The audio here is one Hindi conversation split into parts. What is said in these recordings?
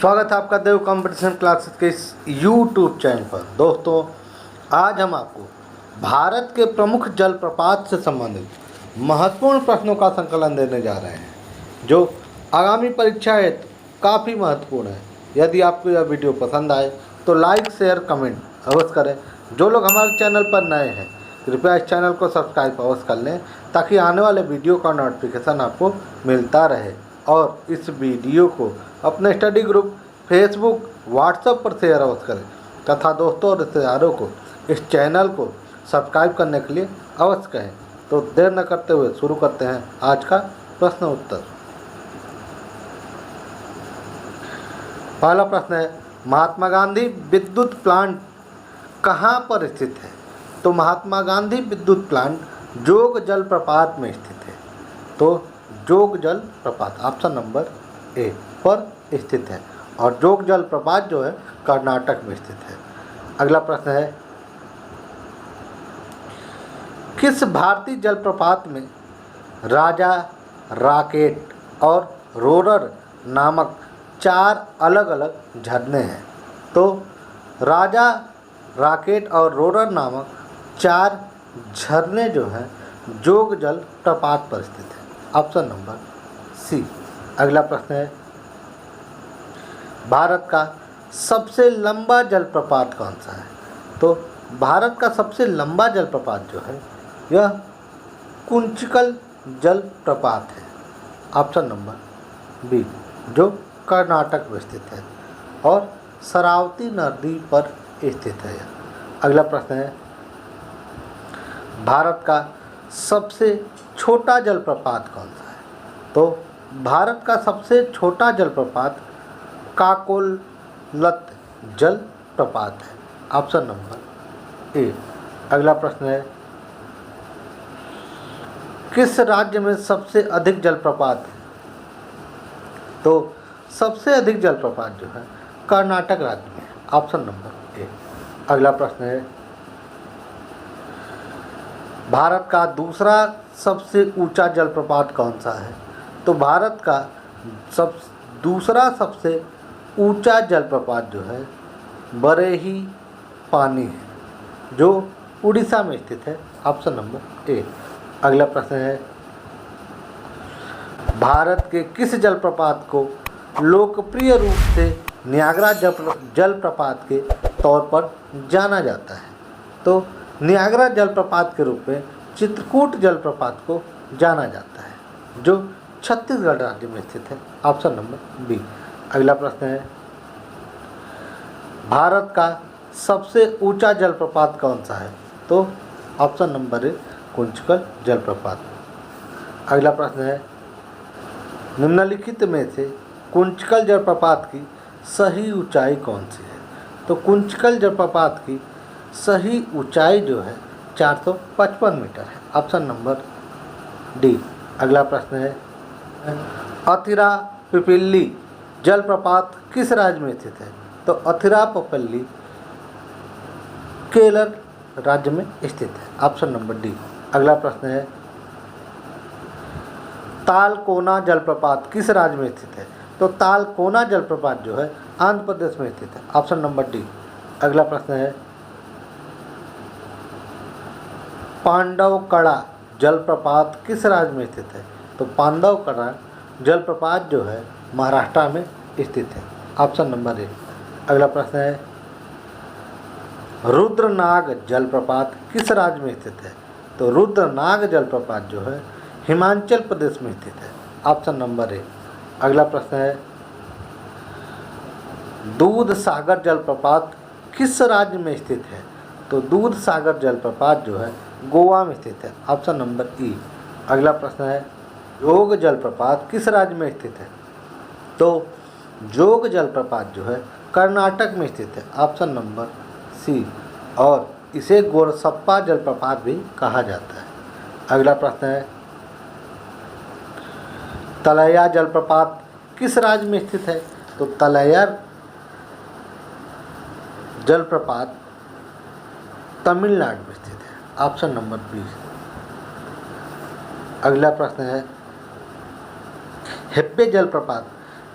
स्वागत है आपका देव कंपटीशन क्लासेस के इस यूट्यूब चैनल पर। दोस्तों, आज हम आपको भारत के प्रमुख जलप्रपात से संबंधित महत्वपूर्ण प्रश्नों का संकलन देने जा रहे हैं, जो आगामी परीक्षा हेतु काफ़ी महत्वपूर्ण है। यदि आपको यह वीडियो पसंद आए तो लाइक, शेयर, कमेंट अवश्य करें। जो लोग हमारे चैनल पर नए हैं, कृपया इस चैनल को सब्सक्राइब अवश्य कर लें, ताकि आने वाले वीडियो का नोटिफिकेशन आपको मिलता रहे। और इस वीडियो को अपने स्टडी ग्रुप, फेसबुक, व्हाट्सएप पर शेयर अवश्य करें तथा दोस्तों और रिश्तेदारों को इस चैनल को सब्सक्राइब करने के लिए अवश्य कहें। तो देर न करते हुए शुरू करते हैं आज का प्रश्न उत्तर। पहला प्रश्न है, महात्मा गांधी विद्युत प्लांट कहाँ पर स्थित है? तो महात्मा गांधी विद्युत प्लांट जोग जलप्रपात में स्थित है। तो जोग जलप्रपात ऑप्शन नंबर ए पर स्थित है, और जोग जलप्रपात जो है कर्नाटक में स्थित है। अगला प्रश्न है, किस भारतीय जलप्रपात में राजा, राकेट और रोरर नामक 4 अलग अलग झरने हैं? तो राजा, राकेट और रोरर नामक 4 झरने जो हैं जोग जलप्रपात पर स्थित है। Option number C. अगला प्रश्न है, भारत का सबसे लंबा जलप्रपात कौन सा है? तो भारत का सबसे लंबा जलप्रपात जो है यह कुंचिकल जलप्रपात है। ऑप्शन नंबर बी, जो कर्नाटक में स्थित है और शरावती नदी पर स्थित है। अगला प्रश्न है, भारत का सबसे छोटा जलप्रपात कौन सा है? तो भारत का सबसे छोटा जलप्रपात काकोलत जलप्रपात है। Option number A. अगला प्रश्न है, किस राज्य में सबसे अधिक जलप्रपात है? तो सबसे अधिक जलप्रपात जो है कर्नाटक राज्य में। Option number A. अगला प्रश्न है, भारत का दूसरा सबसे ऊंचा जलप्रपात कौन सा है? तो भारत का दूसरा सबसे ऊंचा जलप्रपात जो है बरेही पानी है, जो उड़ीसा में स्थित है। Option number A. अगला प्रश्न है, भारत के किस जलप्रपात को लोकप्रिय रूप से नियाग्रा जलप्रपात के तौर पर जाना जाता है? तो नियाग्रा जलप्रपात के रूप में चित्रकूट जलप्रपात को जाना जाता है, जो छत्तीसगढ़ राज्य में स्थित है। Option number B. अगला प्रश्न है, भारत का सबसे ऊंचा जलप्रपात कौन सा है? तो ऑप्शन नंबर ए, कुंचिकल जलप्रपात। अगला प्रश्न है, निम्नलिखित में से कुंचिकल जलप्रपात की सही ऊंचाई कौन सी है? तो कुंचिकल जलप्रपात की सही ऊंचाई जो है 455 मीटर है। Option number D. अगला प्रश्न है, अथिरा पिपली जलप्रपात किस राज्य में स्थित है? तो अथिरा पिपली केरल राज्य में स्थित है। Option number D. अगला प्रश्न है, तालकोना जलप्रपात किस राज्य में स्थित है? तो तालकोना जलप्रपात जो है आंध्र प्रदेश में स्थित है। Option number D. अगला प्रश्न है, पांडवकड़ा जलप्रपात किस राज्य में स्थित है? तो पांडवकड़ा जलप्रपात जो है महाराष्ट्र में स्थित है। Option number A. अगला प्रश्न है, रुद्रनाग जलप्रपात किस राज्य में स्थित है? तो रुद्रनाग जलप्रपात जो है हिमाचल प्रदेश में स्थित है। Option number A. अगला प्रश्न है, दूध सागर जलप्रपात किस राज्य में स्थित है? तो दूध सागर जलप्रपात जो है गोवा में स्थित है। ऑप्शन नंबर ई। अगला प्रश्न है, जोग जलप्रपात किस राज्य में स्थित है? तो जोग जलप्रपात जो है कर्नाटक में स्थित है। ऑप्शन नंबर सी, और इसे गोरसप्पा जलप्रपात भी कहा जाता है। अगला प्रश्न है, तलैया जलप्रपात किस राज्य में स्थित है? तो तलैया जलप्रपात तमिलनाडु में स्थित है। Option number B. अगला प्रश्न है, हेब्बे जलप्रपात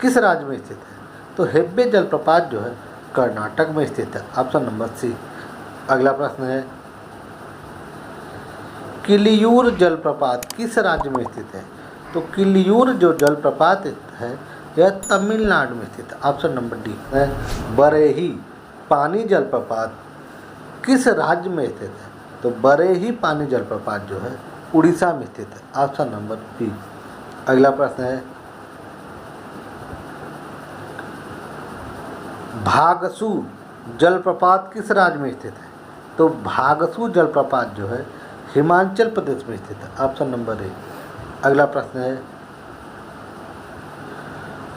किस राज्य में स्थित है? तो हेब्बे जलप्रपात जो है कर्नाटक में स्थित है। Option number C. अगला प्रश्न है किलियूर जलप्रपात किस राज्य में स्थित है? तो किलियूर जो जलप्रपात है यह तमिलनाडु में स्थित है। ऑप्शन नंबर डी है। बरेही पानी जलप्रपात किस राज्य में स्थित है? तो बरेही पानी जलप्रपात जो है उड़ीसा में स्थित है। Option number B. अगला प्रश्न है भागसू जलप्रपात किस राज्य में स्थित है? तो भागसू जलप्रपात जो है हिमाचल प्रदेश में स्थित है। Option number A. अगला प्रश्न है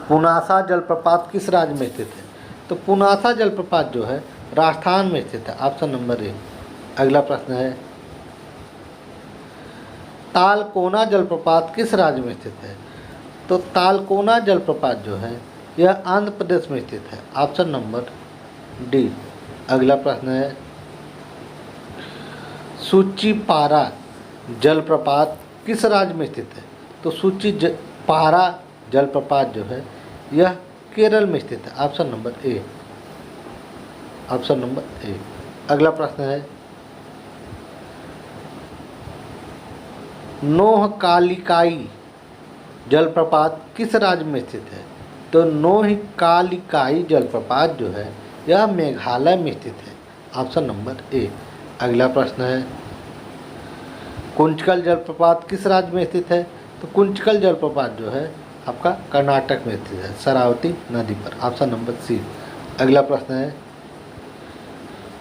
पुनासा जलप्रपात किस राज्य में स्थित है? तो पुनासा जलप्रपात जो है राजस्थान में स्थित है। Option number A. अगला प्रश्न है तालकोना जलप्रपात किस राज्य में स्थित है? तो तालकोना जलप्रपात जो है यह आंध्र प्रदेश में स्थित है। Option number D. अगला प्रश्न है सूचीपारा जलप्रपात किस राज्य में स्थित है? तो सूचीपारा जलप्रपात जो है यह केरल में स्थित है। Option number A. Option number A. अगला प्रश्न है नोहकालिकाई जलप्रपात किस राज्य में स्थित है? तो नोहकालिकाई जलप्रपात जो है यह मेघालय में स्थित है। Option number A. अगला प्रश्न है कुंचकल जलप्रपात किस राज्य में स्थित है? तो कुंचकल जलप्रपात जो है आपका कर्नाटक में स्थित है, शरावती नदी पर। Option number C. अगला प्रश्न है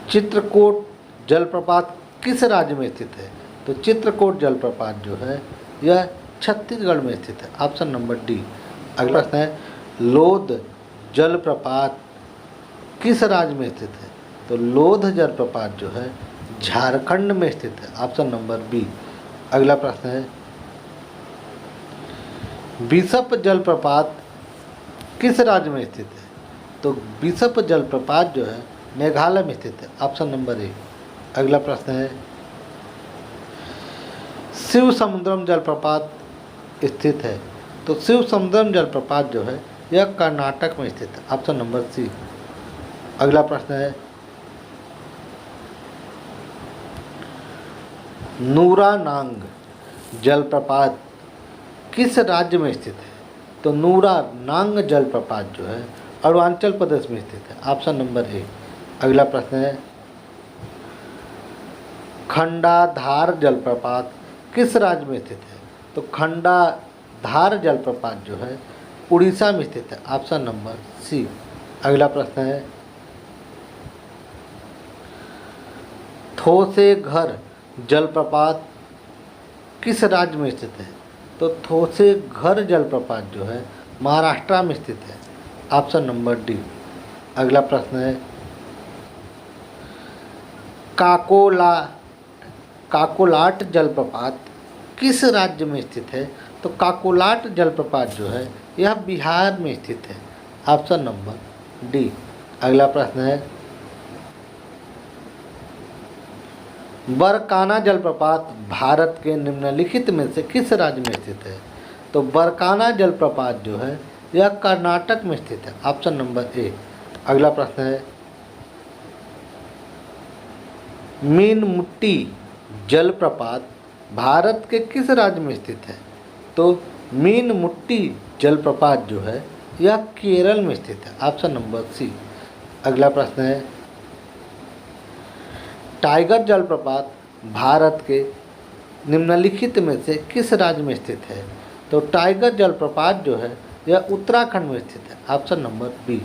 चित्रकूट जलप्रपात किस राज्य में स्थित है? तो चित्रकूट जलप्रपात जो है यह छत्तीसगढ़ में स्थित है। Option number D. अगला प्रश्न है लोध जलप्रपात किस राज्य में स्थित है? तो लोध जलप्रपात जो है झारखंड में स्थित है। Option number B. अगला प्रश्न है बिशप जलप्रपात किस राज्य में स्थित है? तो बिशप जलप्रपात जो है मेघालय में स्थित है। Option number A. अगला प्रश्न है शिव समुद्रम जलप्रपात स्थित है? तो शिव समुद्रम जलप्रपात जो है यह कर्नाटक में स्थित है। Option number C. अगला प्रश्न है नूरानांग जलप्रपात किस राज्य में स्थित है? तो नूरानांग जलप्रपात जो है अरुणाचल प्रदेश में स्थित है। Option number A. अगला प्रश्न है खंडाधार जलप्रपात किस राज्य में स्थित है? तो खंडाधार जलप्रपात जो है उड़ीसा में स्थित है। Option number C. अगला प्रश्न है थोसेघर जलप्रपात किस राज्य में स्थित है? तो थोसेघर जलप्रपात जो है महाराष्ट्र में स्थित है। Option number D. अगला प्रश्न है काकोलाट जलप्रपात किस राज्य में स्थित है? तो काकोलाट जलप्रपात जो है यह बिहार में स्थित है। Option number D. अगला प्रश्न है बरकाना जलप्रपात भारत के निम्नलिखित में से किस राज्य में स्थित है? तो बरकाना जलप्रपात जो है यह कर्नाटक में स्थित है। Option number A. अगला प्रश्न है मीनमुट्टी जलप्रपात भारत के किस राज्य में स्थित है? तो मीनमुट्टी जलप्रपात जो है यह केरल में स्थित है। Option number C. अगला प्रश्न है टाइगर जलप्रपात भारत के निम्नलिखित में से किस राज्य में स्थित है? तो टाइगर जलप्रपात जो है यह उत्तराखंड में स्थित है। Option number B.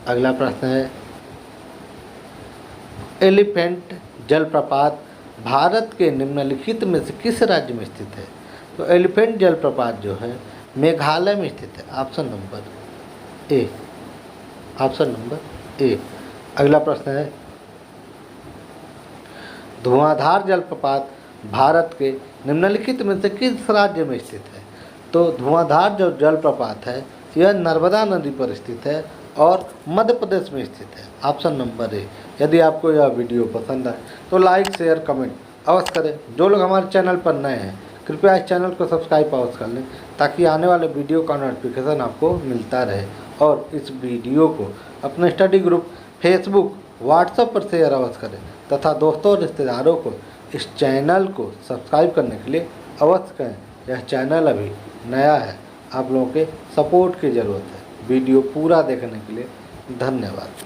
अगला प्रश्न है एलिफेंट जलप्रपात भारत के निम्नलिखित में से किस राज्य में स्थित है? तो एलिफेंट जलप्रपात जो है मेघालय में स्थित है। Option number A. Option number A. अगला प्रश्न है धुआंधार जलप्रपात भारत के निम्नलिखित में से किस राज्य में स्थित है? तो धुआंधार जो जलप्रपात है यह नर्मदा नदी पर स्थित है और मध्य प्रदेश में स्थित है। Option number A. यदि आपको यह वीडियो पसंद आए तो लाइक शेयर कमेंट अवश्य करें। जो लोग हमारे चैनल पर नए हैं कृपया इस चैनल को सब्सक्राइब अवश्य कर लें ताकि आने वाले वीडियो का नोटिफिकेशन आपको मिलता रहे और इस वीडियो को अपने स्टडी ग्रुप फेसबुक व्हाट्सएप पर शेयर अवश्य करें तथा दोस्तों और रिश्तेदारों को इस चैनल को सब्सक्राइब करने के लिए अवश्य करें। यह चैनल अभी नया है, आप लोगों के सपोर्ट की ज़रूरत है। वीडियो पूरा देखने के लिए धन्यवाद।